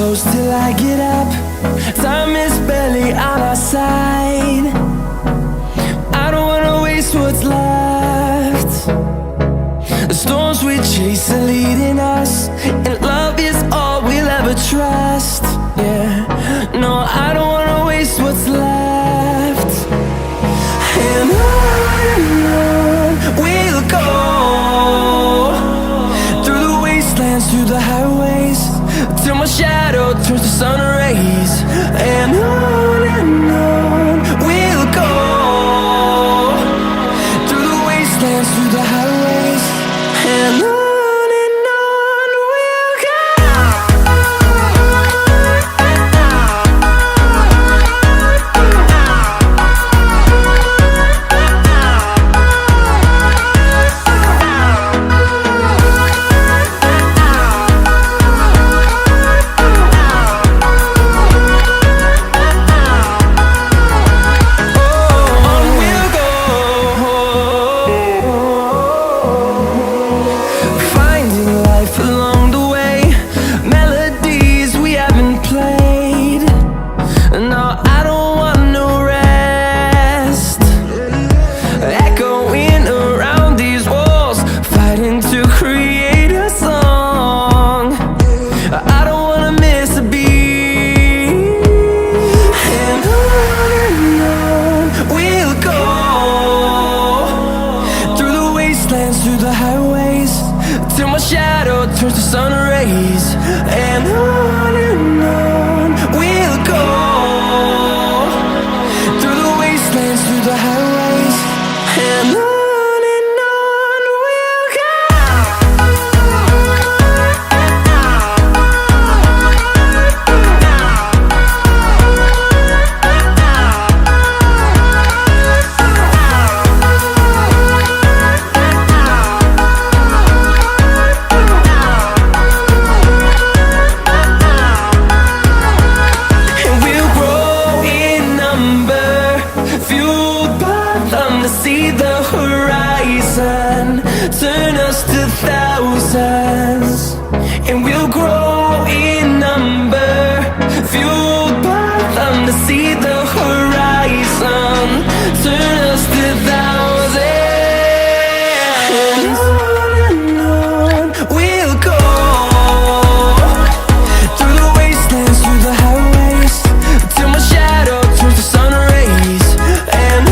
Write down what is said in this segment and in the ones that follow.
close till I get up. Time is barely on our side. I don't wanna waste what's left. The storms we chase are leading us, and love is all we'll ever trust. Yeah, no, I don't wanna waste what's left. And on we'll go, through the wastelands, through the highways, till my shadow turns to sun rays. And on we'll go, through the wastelands, through the highways, and on. Through the highways, till my shadow turns to sun rays. And on we'll go, through the wastelands, through the highways, and on. See the horizon turn us to thousands, and we'll grow in number, fueled by them. To see the horizon turn us to thousands, and on we'll go, through the wastelands, through the highways, till my shadow turns to sun rays. And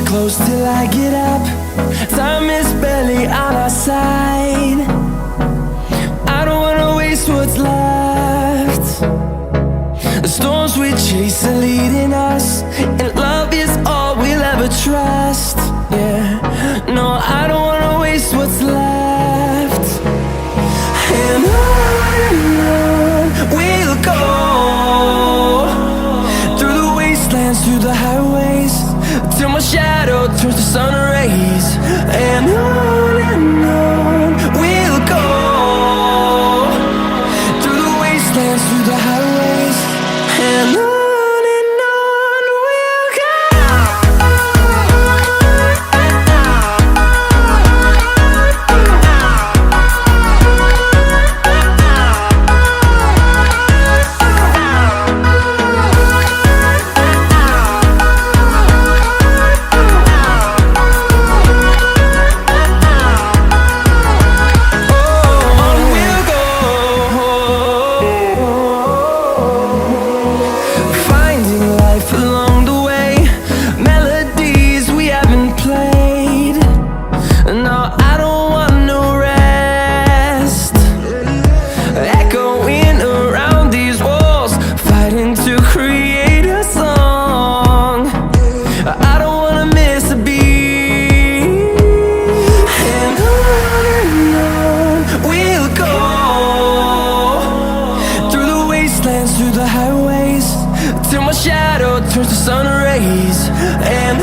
close till I get up. Time is barely on our side. I don't wanna waste what's left. The storms we chase are leading us, and love is all we'll ever trust. Yeah, no, I don't wanna waste what's left. And on we'll go, through the wastelands, through the highways, till my shadow turns to sun rays. And on we'll go, through the wastelands, through the highways, and on. through the highways till my shadow turns to sun rays. And